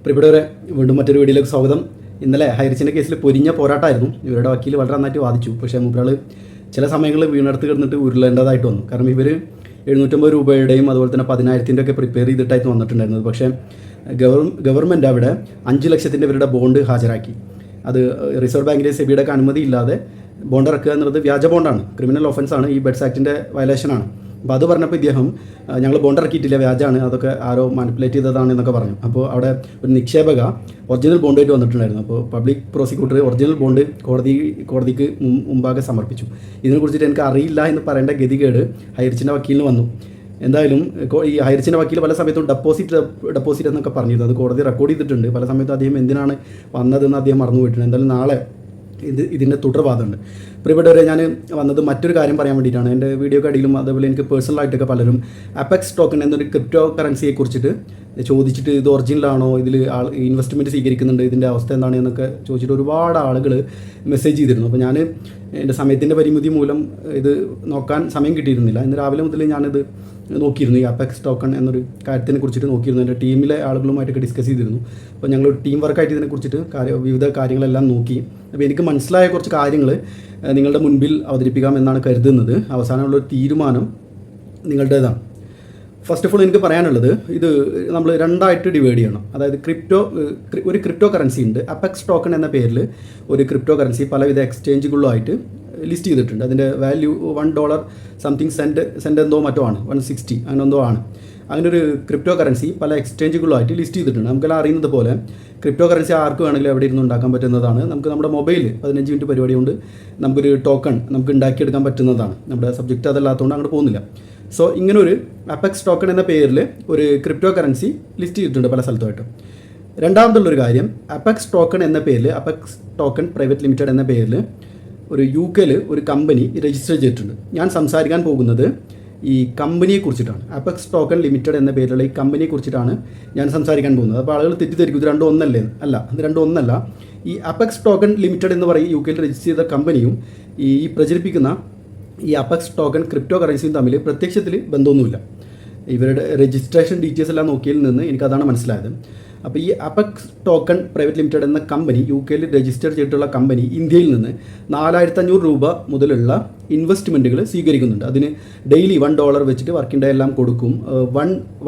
പ്രിയപ്പെട്ടവരെ, വീണ്ടും മറ്റൊരു വീഡിയോയിലേക്ക് സ്വാഗതം. ഇന്നലെ ഹൈറിച്ചിൻ്റെ കേസിൽ പൊരിഞ്ഞ പോരാട്ടമായിരുന്നു. ഇവരുടെ വക്കീൽ വളരെ നന്നായിട്ട് വാദിച്ചു. പക്ഷേ മൂപ്പരാൾ ചില സമയങ്ങളിൽ വീണെടുത്ത് കിടന്നിട്ട് ഉരുളേണ്ടതായിട്ട് വന്നു. കാരണം ഇവർ 750 രൂപയുടെയും അതുപോലെ തന്നെ 10,000 ഒക്കെ പ്രിപ്പയർ ചെയ്തിട്ടായിരുന്നു വന്നിട്ടുണ്ടായിരുന്നത്. പക്ഷേ ഗവൺമെൻറ് അവിടെ 5 ലക്ഷത്തിൻ്റെ ഇവരുടെ ബോണ്ട് ഹാജരാക്കി. അത് റിസർവ് ബാങ്കിൻ്റെ സെബിയുടെ അനുമതി ഇല്ലാതെ ബോണ്ട് ഇറക്കുക എന്നുള്ളത് വ്യാജ ബോണ്ടാണ്, ക്രിമിനൽ ഒഫൻസാണ്, ഈ ബെഡ്സ് ആക്ടിൻ്റെ വയലേഷനാണ്. അപ്പോൾ അത് പറഞ്ഞപ്പോൾ ഇദ്ദേഹം ഞങ്ങൾ ബോണ്ട് ഇറക്കിയിട്ടില്ല, വ്യാജമാണ്, അതൊക്കെ ആരോ മാനിപ്പുലേറ്റ് ചെയ്തതാണ് എന്നൊക്കെ പറഞ്ഞു. അപ്പോൾ അവിടെ ഒരു നിക്ഷേപക ഒറിജിനൽ ബോണ്ടായിട്ട് വന്നിട്ടുണ്ടായിരുന്നു. അപ്പോൾ പബ്ലിക് പ്രോസിക്യൂട്ടർ ഒറിജിനൽ ബോണ്ട് കോടതിക്ക് മുമ്പാകെ സമർപ്പിച്ചു. ഇതിനെക്കുറിച്ചിട്ട് എനിക്ക് അറിയില്ല എന്ന് പറയേണ്ട ഗതികേട് ഹൈറിച്ചിൻ്റെ വക്കീലിന് വന്നു. എന്തായാലും ഈ ഹൈറിച്ചിൻ്റെ വക്കീൽ പല സമയത്തും ഡെപ്പോസിറ്റ് എന്നൊക്കെ പറഞ്ഞിരുന്നു. അത് കോടതി റെക്കോർഡ് ചെയ്തിട്ടുണ്ട്. പല സമയത്തും അദ്ദേഹം എന്തിനാണ് വന്നതെന്ന് അദ്ദേഹം മറന്നു പോയിട്ടുണ്ട്. എന്തായാലും നാളെ ഇതിൻ്റെ തുടർവാദമുണ്ട്. പ്രിയപ്പെട്ടവരെ, ഞാൻ വന്നത് മറ്റൊരു കാര്യം പറയാൻ വേണ്ടിയിട്ടാണ്. എൻ്റെ വീഡിയോക്ക് അടിയിലും അതേപോലെ എനിക്ക് പേഴ്സണലായിട്ടൊക്കെ പലരും അപെക്സ് ടോക്കൺ എന്നൊരു ക്രിപ്റ്റോ കറൻസിയെ കുറിച്ചിട്ട് ചോദിച്ചിട്ട് ഇത് ഒറിജിനലാണോ, ഇതിൽ ഇൻവെസ്റ്റ്മെൻറ്റ് സ്വീകരിക്കുന്നുണ്ട്, ഇതിൻ്റെ അവസ്ഥ എന്താണ് എന്നൊക്കെ ചോദിച്ചിട്ട് ഒരുപാട് ആളുകൾ മെസ്സേജ് ചെയ്തിരുന്നു. അപ്പോൾ ഞാൻ എൻ്റെ സമയത്തിൻ്റെ പരിമിതി മൂലം ഇത് നോക്കാൻ സമയം കിട്ടിയിരുന്നില്ല. ഇന്ന് രാവിലെ മുതൽ ഞാനിത് നോക്കിയിരുന്നു, ഈ അപെക്സ് ടോക്കൺ എന്നൊരു കാര്യത്തിനെ കുറിച്ചിട്ട് നോക്കിയിരുന്നു. എൻ്റെ ടീമിലെ ആളുകളുമായിട്ടൊക്കെ ഡിസ്കസ് ചെയ്തിരുന്നു. അപ്പോൾ ഞങ്ങൾ ടീം വർക്കായിട്ട് ഇതിനെക്കുറിച്ചിട്ട് വിവിധ കാര്യങ്ങളെല്ലാം നോക്കി. അപ്പോൾ എനിക്ക് മനസ്സിലായ കുറച്ച് കാര്യങ്ങൾ നിങ്ങളുടെ മുൻപിൽ അവതരിപ്പിക്കാം എന്നാണ് കരുതുന്നത്. അവസാനമുള്ളൊരു തീരുമാനം നിങ്ങളുടേതാണ്. ഫസ്റ്റ് ഓഫ് ഓൾ എനിക്ക് പറയാനുള്ളത്, ഇത് നമ്മൾ രണ്ടായിട്ട് ഡിവൈഡ് ചെയ്യണം. അതായത് ഒരു ക്രിപ്റ്റോ കറൻസി ഉണ്ട്, അപെക്സ് ടോക്കൺ എന്ന പേരിൽ ഒരു ക്രിപ്റ്റോ കറൻസി പലവിധ എക്സ്ചേഞ്ചുകളിലായിട്ട് ലിസ്റ്റ് ചെയ്തിട്ടുണ്ട്. അതിൻ്റെ വാല്യൂ $1 സംതിങ് സെൻറ്റ് എന്തോ മറ്റോ ആണ്, 160 അങ്ങനെ എന്തോ ആണ്. അങ്ങനെ ഒരു ക്രിപ്റ്റോ കറൻസി പല എക്സ്ചേഞ്ചുകളുമായിട്ട് ലിസ്റ്റ് ചെയ്തിട്ടുണ്ട്. നമുക്കെല്ലാം അറിയുന്നത് പോലെ ക്രിപ്റ്റോ കറൻസി ആർക്ക് വേണമെങ്കിലും എവിടെ ഇരുന്ന് ഉണ്ടാക്കാൻ പറ്റുന്നതാണ്. നമുക്ക് നമ്മുടെ മൊബൈൽ 15 മിനിറ്റ് പരിപാടി കൊണ്ട് നമുക്കൊരു ടോക്കൺ നമുക്ക് ഉണ്ടാക്കിയെടുക്കാൻ പറ്റുന്നതാണ്. നമ്മുടെ സബ്ജക്റ്റ് അതല്ലാത്തതുകൊണ്ട് അങ്ങോട്ട് പോകുന്നില്ല. സോ ഇങ്ങനൊരു അപെക്സ് ടോക്കൺ എന്ന പേരിൽ ഒരു ക്രിപ്റ്റോ കറൻസി ലിസ്റ്റ് ചെയ്തിട്ടുണ്ട് പല സ്ഥലത്തുമായിട്ട്. രണ്ടാമതുള്ളൊരു കാര്യം, അപെക്സ് ടോക്കൺ എന്ന പേരിൽ, അപെക്സ് ടോക്കൺ പ്രൈവറ്റ് ലിമിറ്റഡ് എന്ന പേരിൽ ഒരു UK ഒരു കമ്പനി രജിസ്റ്റർ ചെയ്തിട്ടുണ്ട്. ഞാൻ സംസാരിക്കാൻ പോകുന്നത് ഈ കമ്പനിയെ കുറിച്ചിട്ടാണ്. അപെക്സ് ടോക്കൺ ലിമിറ്റഡ് എന്ന പേരിലുള്ള ഈ കമ്പനിയെ കുറിച്ചിട്ടാണ് ഞാൻ സംസാരിക്കാൻ പോകുന്നത്. അപ്പോൾ ആളുകൾ തെറ്റിദ്ധരിക്കും, ഇത് രണ്ടും ഒന്നല്ലേ? അല്ല, ഇത് രണ്ടും ഒന്നല്ല. ഈ അപെക്സ് ടോക്കൺ ലിമിറ്റഡ് എന്ന് പറയും UK രജിസ്റ്റർ ചെയ്ത കമ്പനിയും ഈ പ്രചരിപ്പിക്കുന്ന ഈ അപെക്സ് ടോക്കൺ ക്രിപ്റ്റോ കറൻസിയും തമ്മിൽ പ്രത്യക്ഷത്തിൽ ബന്ധമൊന്നുമില്ല. ഇവരുടെ രജിസ്ട്രേഷൻ ഡീറ്റെയിൽസ് എല്ലാം നോക്കിയതിൽ നിന്ന് എനിക്കതാണ് മനസ്സിലായത്. അപ്പോൾ ഈ അപെക്സ് ടോക്കൺ പ്രൈവറ്റ് ലിമിറ്റഡ് എന്ന കമ്പനി UK രജിസ്റ്റർ ചെയ്തിട്ടുള്ള കമ്പനി ഇന്ത്യയിൽ നിന്ന് 4,500 രൂപ മുതലുള്ള ഇൻവെസ്റ്റ്മെൻറ്റുകൾ സ്വീകരിക്കുന്നുണ്ട്. അതിന് ഡെയിലി $1 വെച്ചിട്ട് വർക്കിംഗ് ഡേ എല്ലാം കൊടുക്കും.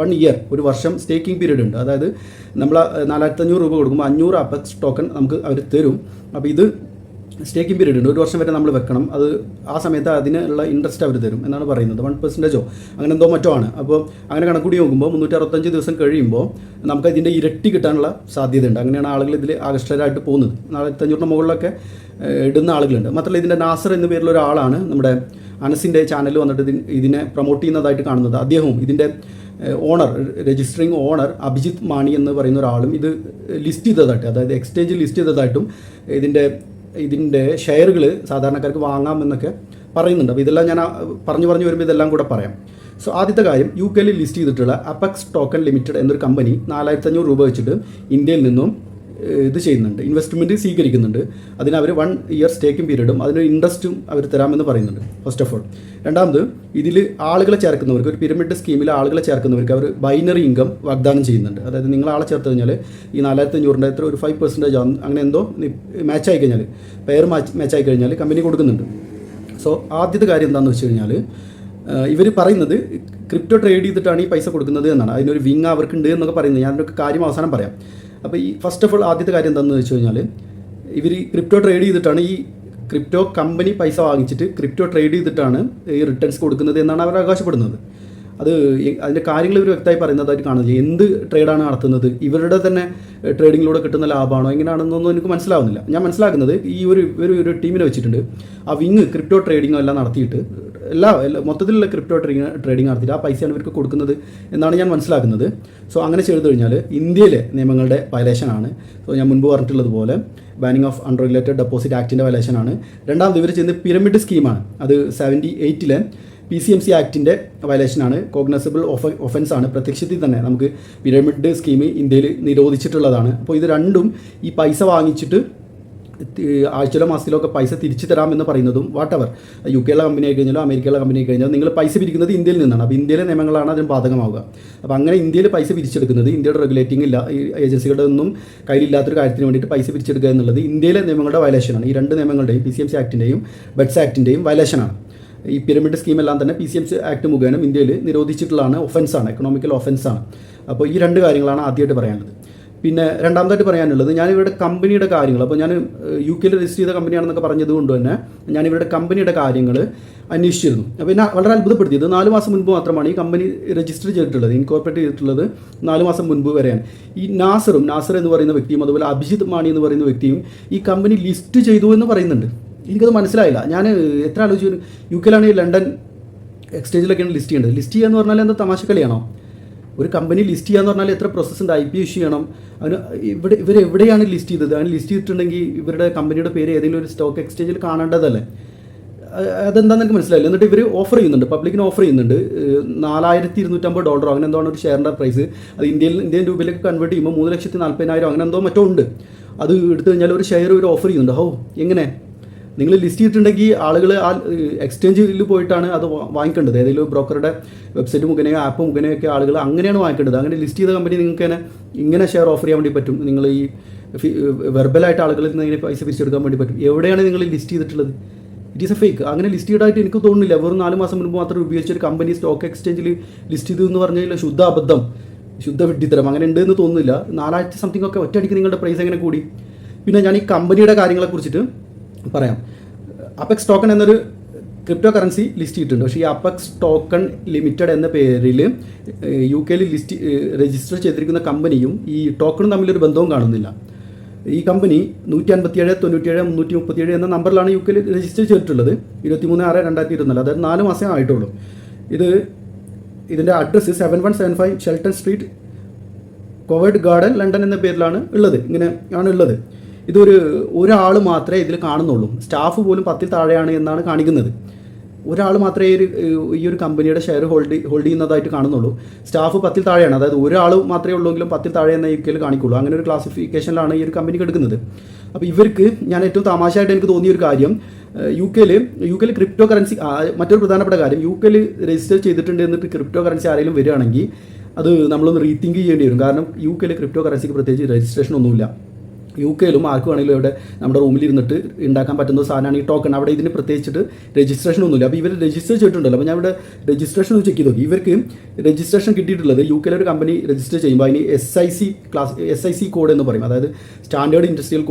വൺ ഇയർ, ഒരു വർഷം സ്റ്റേക്കിംഗ് പീരീഡ് ഉണ്ട്. അതായത് നമ്മൾ 4,500 രൂപ കൊടുക്കുമ്പോൾ 500 അപെക്സ് ടോക്കൺ നമുക്ക് അവർ തരും. അപ്പോൾ ഇത് സ്റ്റേക്കിംഗ് പീരീഡ് ഉണ്ട്, 1 വർഷം വരെ നമ്മൾ വെക്കണം. അത് ആ സമയത്ത് അതിനുള്ള ഇൻട്രസ്റ്റ് അവർ തരും എന്നാണ് പറയുന്നത്. 1% അങ്ങനെ എന്തോ മറ്റോ ആണ്. അപ്പോൾ അങ്ങനെ കണക്കൂടി നോക്കുമ്പോൾ 365 ദിവസം കഴിയുമ്പോൾ നമുക്ക് ഇതിൻ്റെ ഇരട്ടി കിട്ടാനുള്ള സാധ്യതയുണ്ട്. അങ്ങനെയാണ് ആളുകൾ ഇതിൽ ആകർഷകരായിട്ട് പോകുന്നത്. 4,500 മുകളിലൊക്കെ ഇടുന്ന ആളുകളുണ്ട്. മാത്രമല്ല ഇതിൻ്റെ നാസർ എന്ന പേരിലുള്ള ഒരാളാണ് നമ്മുടെ അനസിൻ്റെ ചാനൽ വന്നിട്ട് ഇതിനെ പ്രൊമോട്ട് ചെയ്യുന്നതായിട്ട് കാണുന്നത്. അദ്ദേഹവും ഇതിൻ്റെ owner, registering owner Abhijith Mani എന്ന് പറയുന്ന ഒരാളും ഇത് ലിസ്റ്റ് ചെയ്തതായിട്ട്, അതായത് എക്സ്ചേഞ്ചിൽ ലിസ്റ്റ് ചെയ്തതായിട്ടും ഇതിൻ്റെ ഷെയറുകൾ സാധാരണക്കാർക്ക് വാങ്ങാമെന്നൊക്കെ പറയുന്നുണ്ട്. അപ്പോൾ ഇതെല്ലാം ഞാൻ പറഞ്ഞു വരുമ്പോൾ ഇതെല്ലാം കൂടെ പറയാം. സോ ആദ്യത്തെ കാര്യം, UK ലിസ്റ്റ് ചെയ്തിട്ടുള്ള അപെക്സ് ടോക്കൺ ലിമിറ്റഡ് എന്നൊരു കമ്പനി 4,500 രൂപ വെച്ചിട്ട് ഇന്ത്യയിൽ നിന്നും ഇത് ചെയ്യുന്നുണ്ട്, ഇൻവെസ്റ്റ്മെൻറ്റ് സ്വീകരിക്കുന്നുണ്ട്. അതിന് അവർ 1 ഇയർ സ്റ്റേക്കിംഗ് പീരീഡും അതിന് ഇൻട്രസ്റ്റും അവർ തരാമെന്ന് പറയുന്നുണ്ട്. First of all. രണ്ടാമത്, ഇതിൽ ആളുകളെ ചേർക്കുന്നവർക്ക്, ഒരു പിരമിഡ് സ്കീമിൽ ആളുകളെ ചേർക്കുന്നവർക്ക് അവർ ബൈനറി ഇൻകം വാഗ്ദാനം ചെയ്യുന്നുണ്ട്. അതായത് നിങ്ങൾ ആളെ ചേർത്ത് കഴിഞ്ഞാൽ ഈ 4,500 എത്ര ഒരു 5% അങ്ങനെ എന്തോ മാച്ച് ആയി കഴിഞ്ഞാൽ, പെയർ മാച്ച് ആയി കഴിഞ്ഞാൽ കമ്പനി കൊടുക്കുന്നുണ്ട്. സോ ആദ്യത്തെ കാര്യം എന്താണെന്ന് വെച്ച് കഴിഞ്ഞാൽ, ഇവർ പറയുന്നത് ക്രിപ്റ്റോ ട്രേഡ് ചെയ്തിട്ടാണ് ഈ പൈസ കൊടുക്കുന്നത് എന്നാണ്. അതിനൊരു വിങ് അവർക്കുണ്ട് എന്നൊക്കെ പറയുന്നത്. ഞാനൊക്കെ കാര്യം അവസാനം പറയാം. അപ്പോൾ ഈ ഫസ്റ്റ് ഓഫ് ഓൾ ആദ്യത്തെ കാര്യം എന്താണെന്ന് വെച്ച് കഴിഞ്ഞാൽ, ഇവർ ക്രിപ്റ്റോ ട്രേഡ് ചെയ്തിട്ടാണ്, ഈ ക്രിപ്റ്റോ കമ്പനി പൈസ വാങ്ങിച്ചിട്ട് ക്രിപ്റ്റോ ട്രേഡ് ചെയ്തിട്ടാണ് ഈ റിട്ടേൺസ് കൊടുക്കുന്നത് എന്നാണ് അവർ അവകാശപ്പെടുന്നത്. അതിൻ്റെ കാര്യങ്ങൾ ഇവർ വ്യക്തമായി പറയുന്നതായിട്ട് കാണുന്നില്ല. എന്ത് ട്രേഡാണ് നടത്തുന്നത്, ഇവരുടെ തന്നെ ട്രേഡിങ്ങിലൂടെ കിട്ടുന്ന ലാഭമാണോ എങ്ങനെയാണെന്നൊന്നും എനിക്ക് മനസ്സിലാവുന്നില്ല. ഞാൻ മനസ്സിലാക്കുന്നത് ഈ ഒരു ടീമിനെ വെച്ചിട്ടുണ്ട്, ആ വിങ് ക്രിപ്റ്റോ ട്രേഡിങ്ങും എല്ലാം നടത്തിയിട്ട് മൊത്തത്തിലുള്ള ക്രിപ്റ്റോ ട്രേഡിങ് നടത്തിയിട്ട് ആ പൈസയാണ് ഇവർക്ക് കൊടുക്കുന്നത് എന്നാണ് ഞാൻ മനസ്സിലാക്കുന്നത്. സോ അങ്ങനെ ചെയ്തു കഴിഞ്ഞാൽ ഇന്ത്യയിലെ നിയമങ്ങളുടെ വയലേഷനാണ്. സോ ഞാൻ മുൻപ് പറഞ്ഞിട്ടുള്ളതുപോലെ ബാനിങ് ഓഫ് അൺറെഗുലേറ്റഡ് ഡെപ്പോസിറ്റ് ആക്ടിൻ്റെ വയലേഷനാണ്. രണ്ടാമത് ഇവർ ചെയ്യുന്നത് പിരമിഡ് സ്കീമാണ്. അത് 78 PCMC ആക്ടിൻ്റെ വയലേഷനാണ്. കോഗ്നസിബിൾ ഒഫൻസാണ്. പ്രത്യക്ഷത്തിൽ തന്നെ നമുക്ക് പിരമിഡ് സ്കീം ഇന്ത്യയിൽ നിരോധിച്ചിട്ടുള്ളതാണ്. അപ്പോൾ ഇത് രണ്ടും ഈ പൈസ വാങ്ങിച്ചിട്ട് ആഴ്ചയിലോ മാസത്തിലോ ഒക്കെ പൈസ തിരിച്ചു തരാമെന്ന് പറയുന്നതും വാട്ടവർ UK കമ്പനി ആയി കഴിഞ്ഞാലോ അമേരിക്കയിലെ കമ്പനി ആയി കഴിഞ്ഞാൽ നിങ്ങൾ പൈസ പിരിക്കുന്നത് ഇന്ത്യയിൽ നിന്നാണ്. അപ്പോൾ ഇന്ത്യയിലെ നിയമങ്ങളാണ് അതിന് ബാധകമാവുക. അപ്പോൾ അങ്ങനെ ഇന്ത്യയിൽ പൈസ പിരിച്ചെടുക്കുന്നത് ഇന്ത്യയുടെ റെഗുലേറ്റിംഗ് ഇല്ല ഏജൻസികളുടെ ഒന്നും കയ്യിലില്ലാത്തൊരു കാര്യത്തിന് വേണ്ടിയിട്ട് പൈസ പിരിച്ചെടുക്കുക എന്നുള്ളത് ഇന്ത്യയിലെ നിയമങ്ങളുടെ വയലേഷനാണ്. ഈ രണ്ട് നിയമങ്ങളുടെയും PCMC ആക്ടിൻ്റെയും ബെഡ്സ് ആക്ടിൻ്റെയും വയലേഷനാണ്. ഈ പിരമിഡ് സ്കീമെല്ലാം തന്നെ PCMC ആക്ട് മുഖേന ഇന്ത്യയിൽ നിരോധിച്ചിട്ടുള്ളതാണ്, ഒഫൻസാണ്, എക്കണോമിക്കൽ ഒഫൻസാണ്. അപ്പോൾ ഈ രണ്ട് കാര്യങ്ങളാണ് ആദ്യമായിട്ട് പറയാനുള്ളത്. പിന്നെ രണ്ടാമതായിട്ട് പറയാനുള്ളത് ഞാനിവരുടെ കമ്പനിയുടെ കാര്യങ്ങൾ, അപ്പോൾ ഞാൻ UK രജിസ്റ്റർ ചെയ്ത കമ്പനിയാണെന്നൊക്കെ പറഞ്ഞത് കൊണ്ട് തന്നെ ഞാനിവരുടെ കമ്പനിയുടെ കാര്യങ്ങൾ അന്വേഷിച്ചിരുന്നു. അപ്പോൾ എന്നെ വളരെ അത്ഭുതപ്പെടുത്തിയത് 4 മാസം മുൻപ് മാത്രമാണ് ഈ കമ്പനി രജിസ്റ്റർ ചെയ്തിട്ടുള്ളത്, ഇൻകോർപ്പറേറ്റ് ചെയ്തിട്ടുള്ളത് 4 മാസം മുൻപ് വരെയാണ്. ഈ നാസർ എന്ന് പറയുന്ന വ്യക്തിയും അതുപോലെ അഭിജിത് മാണി എന്ന് പറയുന്ന വ്യക്തിയും ഈ കമ്പനി ലിസ്റ്റ് ചെയ്തു എന്ന് പറയുന്നുണ്ട്. എനിക്കത് മനസ്സിലായില്ല. ഞാൻ എത്ര ആലോചിച്ചു, UK ഈ ലണ്ടൻ എക്സ്ചേഞ്ചിലൊക്കെയാണ് ലിസ്റ്റ് ചെയ്യേണ്ടത്. ലിസ്റ്റ് ചെയ്യുക എന്ന് പറഞ്ഞാൽ എന്താ തമാശക്കളിയാണോ? ഒരു കമ്പനി ലിസ്റ്റ് ചെയ്യുക എന്ന് പറഞ്ഞാൽ എത്ര പ്രോസസ്സ് ഉണ്ട്, IPO ഇഷ്യൂ ചെയ്യണം. അതിന് ഇവരെവിടെയാണ് ലിസ്റ്റ് ചെയ്തത്? അതിന് ലിസ്റ്റ് ചെയ്തിട്ടുണ്ടെങ്കിൽ ഇവരുടെ കമ്പനിയുടെ പേര് ഏതെങ്കിലും ഒരു സ്റ്റോക്ക് എക്സ്ചേഞ്ചിൽ കാണേണ്ടതല്ലേ? അതെന്താണെന്ന് എനിക്ക് മനസ്സിലായില്ല. എന്നിട്ട് ഇവർ ഓഫർ ചെയ്യുന്നുണ്ട്, പബ്ലിക്കിന് ഓഫർ ചെയ്യുന്നുണ്ട് $4250 അങ്ങനെ എന്തോ ഒരു ഷെയറിൻ്റെ പ്രൈസ്. അത് ഇന്ത്യൻ രൂപയിലേക്ക് കൺവേർട്ട് ചെയ്യുമ്പോൾ 3,40,000 അങ്ങനെ എന്തോ മറ്റോ ഉണ്ട്. അത് എടുത്തു കഴിഞ്ഞാൽ ഒരു ഷെയർ ഒരു ഓഫർ ചെയ്യുന്നുണ്ട്. എങ്ങനെ നിങ്ങൾ ലിസ്റ്റ് ചെയ്തിട്ടുണ്ടെങ്കിൽ ആളുകൾ ആ എക്സ്ചേഞ്ചിൽ പോയിട്ടാണ് അത് വാങ്ങിക്കേണ്ടത്. ഏതെങ്കിലും ബ്രോക്കറുടെ വെബ്സൈറ്റ് മുഖേനയോ ആപ്പ് മുഖേനയൊക്കെ ആളുകൾ അങ്ങനെയാണ് വാങ്ങിക്കേണ്ടത്. അങ്ങനെ ലിസ്റ്റ് ചെയ്ത കമ്പനി നിങ്ങൾക്ക് തന്നെ ഇങ്ങനെ ഷെയർ ഓഫർ ചെയ്യാൻ വേണ്ടി പറ്റും. നിങ്ങൾ ഈ വെർബലായിട്ട് ആളുകളിൽ നിന്ന് ഇങ്ങനെ പൈസ പിരിച്ചെടുക്കാൻ വേണ്ടി പറ്റും. എവിടെയാണ് നിങ്ങൾ ലിസ്റ്റ് ചെയ്തിട്ടുള്ളത്? It is A fake. അങ്ങനെ ലിസ്റ്റ് ചെയ്തായിട്ട് എനിക്ക് തോന്നുന്നില്ല. വെറും 4 മാസം മുൻപ് മാത്രം ഉപയോഗിച്ചൊരു കമ്പനി സ്റ്റോക്ക് എക്സ്ചേഞ്ചിൽ ലിസ്റ്റ് ചെയ്തു എന്ന് പറഞ്ഞാൽ ശുദ്ധ അബദ്ധം, ശുദ്ധ വിഡ്ഢിത്തരം. അങ്ങനെ ഉണ്ടെന്ന് തോന്നുന്നില്ല. 4000 സംതിങ് ഒക്കെ ഒറ്റയടിക്ക് നിങ്ങളുടെ പ്രൈസ് എങ്ങനെ കൂടി? പിന്നെ ഞാൻ ഈ കമ്പനിയുടെ കാര്യങ്ങളെക്കുറിച്ചിട്ട് പറയാം. അപെക്സ് ടോക്കൺ എന്നൊരു ക്രിപ്റ്റോ കറൻസി ലിസ്റ്റ് ചെയ്തിട്ടുണ്ട്. പക്ഷേ ഈ അപെക്സ് ടോക്കൺ ലിമിറ്റഡ് എന്ന പേരിൽ UK രജിസ്റ്റർ ചെയ്തിരിക്കുന്ന കമ്പനിയും ഈ ടോക്കണും തമ്മിലൊരു ബന്ധവും കാണുന്നില്ല. ഈ കമ്പനി 157 97 337 എന്ന നമ്പറിലാണ് UK രജിസ്റ്റർ ചെയ്തിട്ടുള്ളത് 23/6/2024. അതായത് 4 മാസമേ ആയിട്ടുള്ളൂ. ഇതിൻ്റെ address 7175 Shelton Street, Covent Garden, London എന്ന പേരിലാണ് ഉള്ളത്. ഇങ്ങനെ ആണ് ഉള്ളത്. ഒരാൾ മാത്രമേ ഇതിൽ കാണുന്നുള്ളൂ. സ്റ്റാഫ് പോലും 10 താഴെയാണ് എന്നാണ് കാണിക്കുന്നത്. ഒരാൾ മാത്രമേ ഈ ഒരു കമ്പനിയുടെ ഷെയർ ഹോൾഡ് ചെയ്യുന്നതായിട്ട് കാണുന്നുള്ളൂ. സ്റ്റാഫ് 10 താഴെയാണ്. അതായത് ഒരാൾ മാത്രമേ ഉള്ളൂവെങ്കിലും 10 താഴെ എന്ന UK കാണിക്കുള്ളൂ. അങ്ങനെ ഒരു ക്ലാസിഫിക്കേഷനിലാണ് ഈ ഒരു കമ്പനിക്ക് എടുക്കുന്നത്. അപ്പോൾ ഇവർക്ക് ഞാൻ ഏറ്റവും തമാശയായിട്ട് എനിക്ക് തോന്നിയ ഒരു കാര്യം, UK ക്രിപ്റ്റോ കറൻസി, മറ്റൊരു പ്രധാനപ്പെട്ട കാര്യം, UK രജിസ്റ്റർ ചെയ്തിട്ടുണ്ട് എന്നിട്ട് ക്രിപ്റ്റോ കറൻസി ആരെങ്കിലും വരികയാണെങ്കിൽ അത് നമ്മളൊന്ന് റീതിങ്ക് ചെയ്യേണ്ടി വരും. കാരണം UK ക്രിപ്റ്റോ കറൻസിക്ക് പ്രത്യേകിച്ച് രജിസ്ട്രേഷൻ ഒന്നുമില്ല. UK ആർക്ക് വേണമെങ്കിലും ഇവിടെ നമ്മുടെ റൂമിലിരുന്നിട്ട് ഉണ്ടാക്കാൻ പറ്റുന്ന സാധനമാണ് ഈ ടോക്കൺ. അവിടെ ഇതിന് പ്രത്യേകിച്ചിട്ട് രജിസ്ട്രേഷൻ ഒന്നുമില്ല. അപ്പോൾ ഇവർ രജിസ്റ്റർ ചെയ്തിട്ടുണ്ടല്ലോ. അപ്പോൾ ഞാൻ ഇവിടെ രജിസ്ട്രേഷൻ ഒന്ന് ചെക്ക് ചെയ്ത് നോക്കി. ഇവർക്ക് രജിസ്ട്രേഷൻ കിട്ടിയിട്ടുള്ളത് UK ഒരു കമ്പനി രജിസ്റ്റർ ചെയ്യുമ്പോൾ അതിന് SIC കോഡ് എന്ന് പറയും. അതായത് സ്റ്റാൻഡേർഡ് ഇൻഡസ്ട്രിയൽ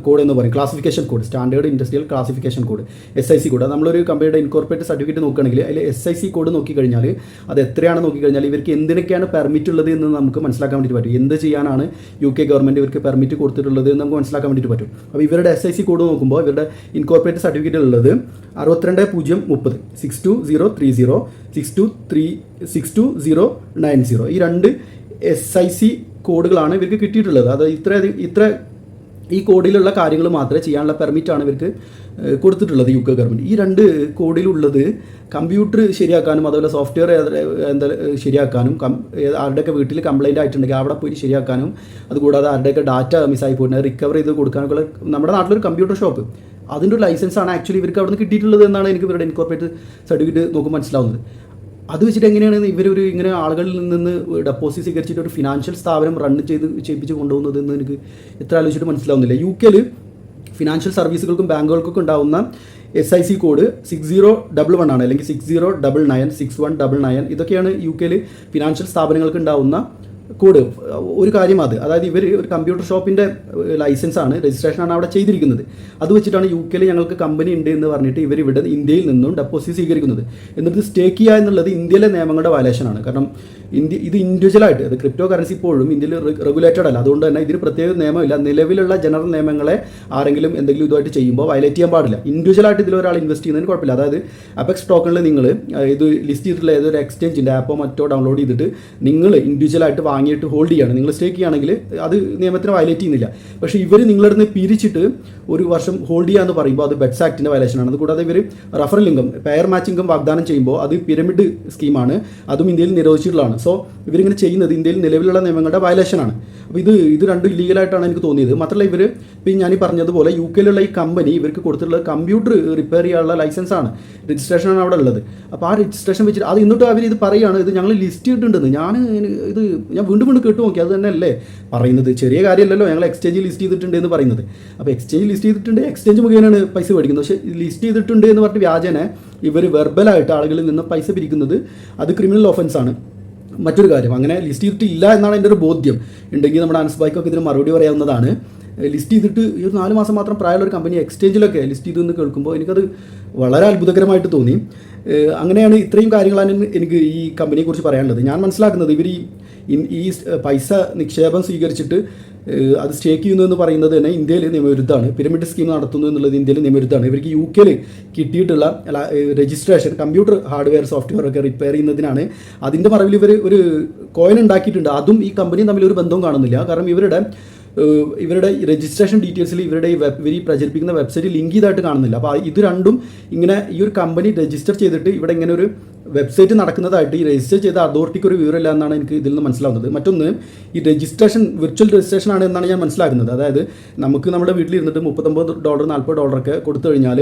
കോഡ് എന്ന് പറയും, classification code, standard industrial classification code, SIC code. അത് നമ്മളൊരു കമ്പനിയുടെ ഇൻകോർപ്പറേറ്റ് സർട്ടിഫിക്കറ്റ് നോക്കുകയാണെങ്കിൽ അതിൽ SIC കോഡ് നോക്കിക്കഴിഞ്ഞാൽ അത് എത്രയാണ് നോക്കിക്കഴിഞ്ഞാൽ ഇവർക്ക് എന്തിനൊക്കെയാണ് പെർമിറ്റ് ഉള്ളത് എന്ന് നമുക്ക് മനസ്സിലാക്കാൻ വേണ്ടി പറ്റും. എന്ത് ചെയ്യാനാണ് UK ഗവൺമെൻറ് ഇവർക്ക് പെർമിറ്റ് കൊടുത്തിട്ടുള്ളത് എന്ന് നമുക്ക് മനസ്സിലാക്കാൻ വേണ്ടിയിട്ട് പറ്റും. അപ്പോൾ ഇവരുടെ SIC കോഡ് നോക്കുമ്പോൾ ഇവരുടെ ഇൻകോർപ്പറേറ്റ് സർട്ടിഫിക്കറ്റ് ഉള്ളത് 62030 62030 62090. ഈ 2 SIC കോഡുകളാണ് ഇവർക്ക് കിട്ടിയിട്ടുള്ളത്. അത് ഇത്ര ഈ കോഡിലുള്ള കാര്യങ്ങൾ മാത്രമേ ചെയ്യാനുള്ള പെർമിറ്റാണ് ഇവർക്ക് കൊടുത്തിട്ടുള്ളത് UK ഗവൺമെൻറ്. ഈ 2 കോഡിലുള്ളത് കമ്പ്യൂട്ടർ ശരിയാക്കാനും അതുപോലെ സോഫ്റ്റ്വെയർ ശരിയാക്കാനും, ആരുടെയൊക്കെ വീട്ടിൽ കംപ്ലയിൻ്റ് ആയിട്ടുണ്ടെങ്കിൽ അവിടെ പോയി ശരിയാക്കാനും, അതുകൂടാതെ ആരുടെയൊക്കെ ഡാറ്റ മിസ്സായി പോയിട്ട് റിക്കവർ ചെയ്ത് കൊടുക്കാനൊക്കെ നമ്മുടെ നാട്ടിലൊരു കമ്പ്യൂട്ടർ ഷോപ്പ്, അതിൻ്റെ ഒരു ലൈസൻസാണ് ആക്ച്വലി ഇവർക്ക് അവിടെ നിന്ന് കിട്ടിയിട്ടുള്ളത് എന്നാണ് എനിക്ക് ഇവരുടെ ഇൻകോർപ്പറേറ്റ് സർട്ടിഫിക്കറ്റ് നോക്കുമ്പോൾ മനസ്സിലാവുന്നത്. അത് വെച്ചിട്ട് എങ്ങനെയാണ് ഇങ്ങനെ ആളുകളിൽ നിന്ന് ഡെപ്പോസിറ്റ് സ്വീകരിച്ചിട്ട് ഒരു ഫിനാൻഷ്യൽ സ്ഥാപനം ചെയ്യിപ്പിച്ച് കൊണ്ടുപോകുന്നത് എന്ന് എനിക്ക് എത്ര ആലോചിച്ചിട്ട് മനസ്സിലാവുന്നില്ല. UK ഫിനാൻഷ്യൽ സർവീസുകൾക്കും ബാങ്കുകൾക്കൊക്കെ ഉണ്ടാകുന്ന SIC കോഡ് 6011 ആണ്, അല്ലെങ്കിൽ 6099 6199. ഇതൊക്കെയാണ് UK ഫിനാൻഷ്യൽ സ്ഥാപനങ്ങൾക്ക് ഉണ്ടാകുന്ന കോഡ്. ഒരു കാര്യം അതായത് ഇവർ ഒരു കമ്പ്യൂട്ടർ ഷോപ്പിൻ്റെ ലൈസൻസാണ്, രജിസ്ട്രേഷനാണ് അവിടെ ചെയ്തിരിക്കുന്നത്. അത് വെച്ചിട്ടാണ് UK ഞങ്ങൾക്ക് കമ്പനി ഉണ്ട് എന്ന് പറഞ്ഞിട്ട് ഇവിടെ ഇന്ത്യയിൽ നിന്നും ഡെപ്പോസിറ്റ് സ്വീകരിക്കുന്നത്. എന്നിട്ട് സ്റ്റേക്ക് ചെയ്യുക എന്നുള്ളത് ഇന്ത്യയിലെ നിയമങ്ങളുടെ വയലേഷനാണ്. കാരണം ഇത് ഇൻഡിവിജ്വലായിട്ട്, അത് ക്രിപ്റ്റോ കറൻസി ഇപ്പോഴും ഇന്ത്യയിൽ റെഗുലേറ്റഡ് അല്ല. അതുകൊണ്ട് തന്നെ ഇതിന് പ്രത്യേക നിയമമില്ല. നിലവിലുള്ള ജനറൽ നിയമങ്ങളെ ആരെങ്കിലും എന്തെങ്കിലും ഇതുമായിട്ട് ചെയ്യുമ്പോൾ വയലേറ്റ് ചെയ്യാൻ പാടില്ല. ഇൻഡിവിജ്വലായിട്ട് ഇതിലൊരാൾ ഇൻവെസ്റ്റ് ചെയ്യുന്നതിന് കുഴപ്പമില്ല. അതായത് അപെക്സ് ടോക്കണിൽ നിങ്ങൾ ഇത് ലിസ്റ്റ് ചെയ്തിട്ടുള്ള ഏതൊരു എക്സ്ചേഞ്ചിൻ്റെ ആപ്പോ മറ്റോ ഡൗൺലോഡ് ചെയ്തിട്ട് നിങ്ങൾ ഇൻഡിവിജ്വലായിട്ട് വാങ്ങിയിട്ട് ഹോൾഡ് ചെയ്യുകയാണ്, നിങ്ങൾ സ്റ്റേക്ക് ചെയ്യുകയാണെങ്കിൽ അത് നിയമത്തിന് വയലേറ്റ് ചെയ്യുന്നില്ല. പക്ഷേ ഇവർ നിങ്ങളുടെ അടുത്ത് പിരിച്ചിട്ട് ഒരു വർഷം ഹോൾഡ് ചെയ്യാന്ന് പറയുമ്പോൾ അത് ബെഡ്സ് ആക്ടിൻ്റെ വയലേഷനാണ്. അതുകൂടാതെ ഇവർ referral income, pair match income വാഗ്ദാനം ചെയ്യുമ്പോൾ അത് പിരമിഡ് സ്കീമാണ്, അതും ഇന്ത്യയിൽ നിരോധിച്ചിട്ടുള്ളതാണ്. സോ ഇവരിങ്ങനെ ചെയ്യുന്നത് ഇന്ത്യയിൽ നിലവിലുള്ള നിയമങ്ങളുടെ വയലേഷനാണ്. അപ്പോൾ ഇത് രണ്ടും ഇല്ലീഗലായിട്ടാണ് എനിക്ക് തോന്നിയത്. മാത്രമല്ല ഇവർ ഇപ്പം ഞാൻ ഈ പറഞ്ഞതുപോലെ യു കെയിലുള്ള ഈ കമ്പനി ഇവർക്ക് കൊടുത്തിട്ടുള്ളത് കമ്പ്യൂട്ടർ റിപ്പയർ ചെയ്യാനുള്ള ലൈസൻസാണ്, രജിസ്ട്രേഷനാണ് അവിടെ ഉള്ളത്. അപ്പോൾ ആ രജിസ്ട്രേഷൻ വെച്ചിട്ട് അത് എന്നിട്ട് അവർ ഇത് പറയുകയാണ്, ഇത് ഞങ്ങൾ ലിസ്റ്റ് ചെയ്തിട്ടുണ്ടെന്ന്. ഞാൻ വീണ്ടും കേട്ടു നോക്കി, അത് തന്നെ അല്ലേ പറയുന്നത്, ചെറിയ കാര്യമല്ലല്ലോ ഞങ്ങൾ എക്സ്ചേഞ്ച് ലിസ്റ്റ് ചെയ്തിട്ടുണ്ട് എന്ന് പറയുന്നത്. അപ്പോൾ എക്സ്ചേഞ്ച് ലിസ്റ്റ് ചെയ്തിട്ടുണ്ട്, എക്സ്ചേഞ്ച് മുഖേനയാണ് പൈസ മേടിക്കുന്നത്. പക്ഷേ ലിസ്റ്റ് ചെയ്തിട്ടുണ്ട് എന്ന് പറഞ്ഞിട്ട് വ്യാജനെ ഇവർ വെർബലായിട്ട് ആളുകളിൽ നിന്ന് പൈസ പിരിക്കുന്നത് അത് ക്രിമിനൽ ഓഫൻസാണ്. മറ്റൊരു കാര്യം, അങ്ങനെ ലിസ്റ്റ് ചെയ്തിട്ടില്ല എന്നാണ് എൻ്റെ ഒരു ബോധ്യം. ഉണ്ടെങ്കിൽ നമ്മുടെ അനസ് ബായ്ക്കൊക്കെ ഇതിന് മറുപടി പറയാവുന്നതാണ്. ലിസ്റ്റ് ചെയ്തിട്ട് ഈ ഒരു 4 മാസം മാത്രം പ്രായമുള്ള ഒരു കമ്പനി എക്സ്ചേഞ്ചിലൊക്കെ ലിസ്റ്റ് ചെയ്തെന്ന് കേൾക്കുമ്പോൾ എനിക്കത് വളരെ അത്ഭുതകരമായിട്ട് തോന്നി. അങ്ങനെയാണ് ഇത്രയും കാര്യങ്ങളാണ് എനിക്ക് ഈ കമ്പനിയെക്കുറിച്ച് പറയാനുള്ളത്. ഞാൻ മനസ്സിലാക്കുന്നത് ഇവർ ഈ പൈസ നിക്ഷേപം സ്വീകരിച്ചിട്ട് അത് സ്റ്റേക്ക് ചെയ്യുന്നു എന്ന് പറയുന്നത് തന്നെ ഇന്ത്യയിൽ നിയമവിരുദ്ധമാണ്. പിരമിഡ് സ്കീം നടത്തുന്നു എന്നുള്ളത് ഇന്ത്യയിൽ നിയമവിരുദ്ധമാണ്. ഇവർക്ക് യു കെയിൽ കിട്ടിയിട്ടുള്ള രജിസ്ട്രേഷൻ കമ്പ്യൂട്ടർ ഹാർഡ്വെയർ സോഫ്റ്റ്വെയർ ഒക്കെ റിപ്പയർ ചെയ്യുന്നതിനാണ്. അതിൻ്റെ മറവിൽ ഇവർ ഒരു കോയിൻ ഉണ്ടാക്കിയിട്ടുണ്ട്. അതും ഈ കമ്പനിയും തമ്മിൽ ഒരു ബന്ധവും കാണുന്നില്ല. കാരണം ഇവരുടെ രജിസ്ട്രേഷൻ ഡീറ്റെയിൽസിൽ ഇവർ ഈ പ്രചരിപ്പിക്കുന്ന വെബ്സൈറ്റ് ലിങ്ക് ചെയ്തായിട്ട് കാണുന്നില്ല. അപ്പോൾ ഇത് രണ്ടും ഇങ്ങനെ ഈ ഒരു കമ്പനി രജിസ്റ്റർ ചെയ്തിട്ട് ഇവിടെ ഇങ്ങനെ ഒരു വെബ്സൈറ്റ് നടക്കുന്നതായിട്ട് ഈ രജിസ്റ്റർ ചെയ്ത അതോറിറ്റിക്ക് ഒരു വിവരമില്ല എന്നാണ് എനിക്ക് ഇതിൽ നിന്ന് മനസ്സിലാവുന്നത്. മറ്റൊന്ന്, ഈ രജിസ്ട്രേഷൻ വിർച്വൽ രജിസ്ട്രേഷൻ ആണ് എന്നാണ് ഞാൻ മനസ്സിലാക്കുന്നത്. അതായത് നമുക്ക് നമ്മുടെ വീട്ടിലിരുന്നിട്ട് $39 $40 ഒക്കെ കൊടുത്തു കഴിഞ്ഞാൽ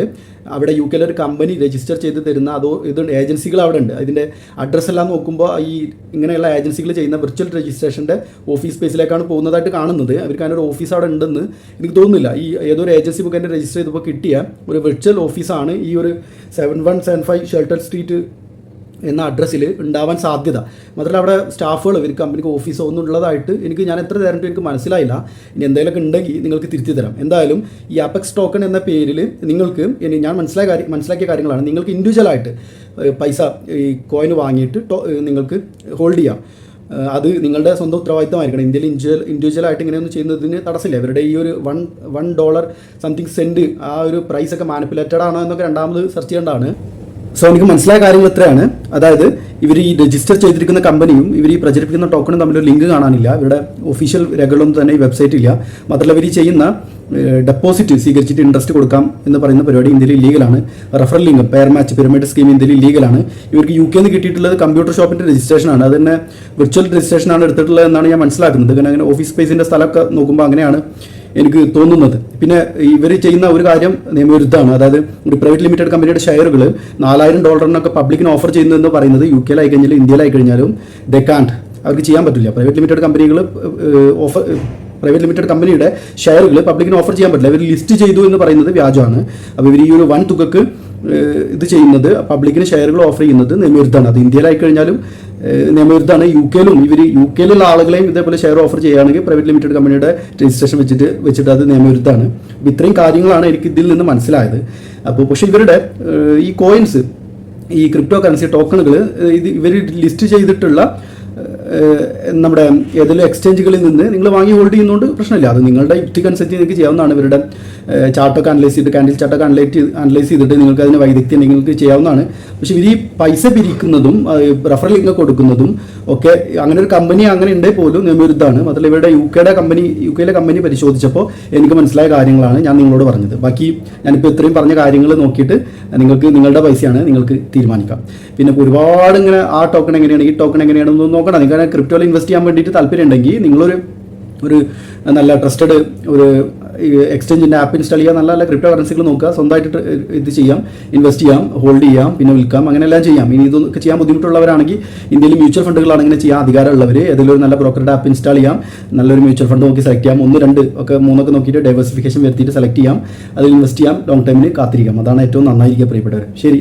അവിടെ യു കെയിലെ ഒരു കമ്പനി രജിസ്റ്റർ ചെയ്ത് തരുന്ന ഏജൻസികൾ അവിടെ ഉണ്ട്. അതിൻ്റെ അഡ്രസ്സ് എല്ലാം നോക്കുമ്പോൾ ഈ ഇങ്ങനെയുള്ള ഏജൻസികൾ ചെയ്യുന്ന വിർച്വൽ രജിസ്ട്രേഷൻ്റെ ഓഫീസ് സ്പേസിലേക്കാണ് പോകുന്നതായിട്ട് കാണുന്നത്. അവർക്ക് അതിനൊരു ഓഫീസ് അവിടെ ഉണ്ടെന്ന് എനിക്ക് തോന്നുന്നില്ല. ഈ ഏതൊരു ഏജൻസി മുഖേന രജിസ്റ്റർ ചെയ്തപ്പോൾ കിട്ടിയ ഒരു വിർച്വൽ ഓഫീസാണ് ഈ ഒരു 7175 ഷെൽട്ടർ സ്ട്രീറ്റ് എന്ന അഡ്രസ്സിൽ ഉണ്ടാവാൻ സാധ്യത. മാത്രമല്ല അവിടെ സ്റ്റാഫുകൾ ഇവർ കമ്പനിക്ക് ഓഫീസോ ഒന്നും ഉള്ളതായിട്ട് ഞാൻ എത്ര തരണ്ട് എനിക്ക് മനസ്സിലായില്ല. ഇനി എന്തെങ്കിലുമൊക്കെ ഉണ്ടെങ്കിൽ നിങ്ങൾക്ക് തിരുത്തി തരാം. എന്തായാലും ഈ അപെക്സ് ടോക്കൺ എന്ന പേരിൽ നിങ്ങൾക്ക് ഞാൻ മനസ്സിലാക്കിയ കാര്യങ്ങളാണ്. നിങ്ങൾക്ക് ഇൻഡിവിജ്വലായിട്ട് പൈസ ഈ കോയിൻ വാങ്ങിയിട്ട് നിങ്ങൾക്ക് ഹോൾഡ് ചെയ്യാം. അത് നിങ്ങളുടെ സ്വന്തം ഉത്തരവാദിത്തമായിരിക്കണം. ഇന്ത്യയിൽ ഇൻഡിവിജ്വലായിട്ട് ഇങ്ങനെയൊന്നും ചെയ്യുന്നതിന് തടസ്സമില്ല. ഇവരുടെ ഈ ഒരു $1 സംതിങ് സെൻറ്റ് ആ ഒരു പ്രൈസൊക്കെ മാനിപ്പുലേറ്റഡ് ആണോ എന്നൊക്കെ രണ്ടാമത് സെർച്ച് ചെയ്യേണ്ടതാണ്. സോ എനിക്ക് മനസ്സിലായ കാര്യങ്ങൾ ഇത്രയാണ്. അതായത് ഇവർ ഈ രജിസ്റ്റർ ചെയ്തിരിക്കുന്ന കമ്പനിയും ഇവർ ഈ പ്രചരിപ്പിക്കുന്ന ടോക്കണും തമ്മിലൊരു ലിങ്ക് കാണാനില്ല. ഇവരുടെ ഒഫീഷ്യൽ രേഖകളൊന്നും തന്നെ ഈ വെബ്സൈറ്റ് ഇല്ല. മാത്രമല്ല ഇവർ ചെയ്യുന്ന ഡെപ്പോസിറ്റ് സ്വീകരിച്ചിട്ട് ഇൻട്രസ്റ്റ് കൊടുക്കാം എന്ന് പറയുന്ന പരിപാടി ഇന്ത്യയിൽ ഇല്ലീഗലാണ്. Referral link, pair match, pyramid scheme ഇന്ത്യയിൽ ഇല്ലീഗലാണ്. ഇവർക്ക് യു കെന്ന് കിട്ടിയിട്ടുള്ളത് കമ്പ്യൂട്ടർ ഷോപ്പിൻ്റെ രജിസ്ട്രേഷനാണ്. അത് തന്നെ വിർച്വൽ രജിസ്ട്രേഷനാണ് എടുത്തിട്ടുള്ളത് എന്നാണ് ഞാൻ മനസ്സിലാക്കുന്നത്. അങ്ങനെ ഓഫീസ് സ്പേസിൻ്റെ സ്ഥലമൊക്കെ നോക്കുമ്പോൾ അങ്ങനെയാണ് എനിക്ക് തോന്നുന്നത്. പിന്നെ ഇവർ ചെയ്യുന്ന ഒരു കാര്യം നിയമവിരുദ്ധമാണ്. അതായത് ഒരു പ്രൈവറ്റ് ലിമിറ്റഡ് കമ്പനിയുടെ ഷെയറുകൾ $4000 പബ്ലിക്കിന് ഓഫർ ചെയ്യുന്നതെന്ന് പറയുന്നത് യു കെയിലായി കഴിഞ്ഞാലും ഇന്ത്യയിലായി കഴിഞ്ഞാലും അവർക്ക് ചെയ്യാൻ പറ്റില്ല. പ്രൈവറ്റ് ലിമിറ്റഡ് കമ്പനിയുടെ ഷെയറുകൾ പബ്ലിക്കിന് ഓഫർ ചെയ്യാൻ പറ്റില്ല. ഇവർ ലിസ്റ്റ് ചെയ്തു എന്ന് പറയുന്നത് വ്യാജമാണ്. അപ്പോൾ ഇവർ ഈ ഒരു വൻ തുകക്ക് ഇത് ചെയ്യുന്നത്, പബ്ലിക്കിന് ഷെയറുകൾ ഓഫർ ചെയ്യുന്നത് നിയമവിരുദ്ധമാണ്. അത് ഇന്ത്യയിലായി കഴിഞ്ഞാലും നിയമവിരുദ്ധമാണ്. യു കെയിലുള്ള ആളുകളെയും ഇതേപോലെ ഷെയർ ഓഫർ ചെയ്യുകയാണെങ്കിൽ പ്രൈവറ്റ് ലിമിറ്റഡ് കമ്പനിയുടെ രജിസ്ട്രേഷൻ വെച്ചിട്ട് അത് നിയമവിരുദ്ധമാണ്. അപ്പോൾ ഇത്രയും കാര്യങ്ങളാണ് എനിക്ക് ഇതിൽ നിന്ന് മനസ്സിലായത്. അപ്പോൾ പക്ഷേ ഇവരുടെ ഈ കോയിൻസ്, ഈ ക്രിപ്റ്റോ കറൻസി ടോക്കണുകൾ ഇവർ ലിസ്റ്റ് ചെയ്തിട്ടുള്ള നമ്മുടെ ഏതെങ്കിലും എക്സ്ചേഞ്ചുകളിൽ നിന്ന് നിങ്ങൾ വാങ്ങി ഹോൾഡ് ചെയ്യുന്നതുകൊണ്ട് പ്രശ്നമില്ല. അത് നിങ്ങളുടെ യുക്തിക്കനുസരിച്ച് നിങ്ങൾക്ക് ചെയ്യാവുന്നതാണ്. ഇവരുടെ ചാർട്ടൊക്കെ അനലൈസ് ചെയ്തിട്ട്, കാൻഡിൽ ചാർട്ടൊക്കെ അനലൈസ് ചെയ്തിട്ട് നിങ്ങൾക്ക് അതിന് വൈദഗ്ധ്യം നിങ്ങൾക്ക് ചെയ്യാവുന്നതാണ്. പക്ഷേ ഇവർ ഈ പൈസ പിരിക്കുന്നതും റഫറൽ ലിങ്ക് കൊടുക്കുന്നതും ഒക്കെ അങ്ങനെ ഒരു കമ്പനി അങ്ങനെ ഉണ്ടെങ്കിൽ പോലും നിയമവിരുദ്ധമാണ്. മാത്രമല്ല ഇവരുടെ യു കെയിലെ കമ്പനി പരിശോധിച്ചപ്പോൾ എനിക്ക് മനസ്സിലായ കാര്യങ്ങളാണ് ഞാൻ നിങ്ങളോട് പറഞ്ഞത്. ബാക്കി ഞാനിപ്പോൾ ഇത്രയും പറഞ്ഞ കാര്യങ്ങൾ നോക്കിയിട്ട് നിങ്ങളുടെ പൈസയാണ് നിങ്ങൾക്ക് തീരുമാനിക്കാം. പിന്നെ ഒരുപാട് ഇങ്ങനെ ആ ടോക്കൺ എങ്ങനെയാണ്, ഈ ടോക്കൺ എങ്ങനെയാണെന്ന് നോക്കണം. നിങ്ങൾക്ക് ക്രിപ്റ്റോയിൽ ഇൻവെസ്റ്റ് ചെയ്യാൻ വേണ്ടിയിട്ട് താല്പര്യം ഉണ്ടെങ്കിൽ നിങ്ങളൊരു നല്ല ട്രസ്റ്റഡ് ഒരു എക്സ്ചേഞ്ചിൻ്റെ ആപ്പ് ഇൻസ്റ്റാൾ ചെയ്യുക, നല്ല ക്രിപ്റ്റോ കറൻസികൾ നോക്കുക, സ്വന്തമായിട്ട് ഇത് ചെയ്യാം, ഇൻവെസ്റ്റ് ചെയ്യാം, ഹോൾഡ് ചെയ്യാം, പിന്നെ വിൽക്കാം, അങ്ങനെ എല്ലാം ചെയ്യാം. ഇനി ഇതൊക്കെ ചെയ്യാൻ ബുദ്ധിമുട്ടുള്ളവരാണെങ്കിൽ ഇന്ത്യയിൽ മ്യൂച്വൽ ഫണ്ടുകളാണ് ഇങ്ങനെ ചെയ്യാൻ അധികാരമുള്ളവർ. ഏതെങ്കിലും ഒരു നല്ല ബ്രോക്കറുടെ ആപ്പ് ഇൻസ്റ്റാൾ ചെയ്യാം, നല്ലൊരു മ്യൂച്വൽ ഫണ്ട് നോക്കി സെലക്ട് ചെയ്യാം. 1, 2 ഒക്കെ 3 നോക്കിയിട്ട് ഡൈവേഴ്സിഫിക്കേഷൻ വരുത്തിയിട്ട് സെലക്ട് ചെയ്യാം, അതിൽ ഇൻവെസ്റ്റ് ചെയ്യാം, ലോങ് ടൈമിന് കാത്തിരിക്കാം. അതാണ് ഏറ്റവും നന്നായിരിക്കുക പ്രിയപ്പെട്ടവർ. ശരി.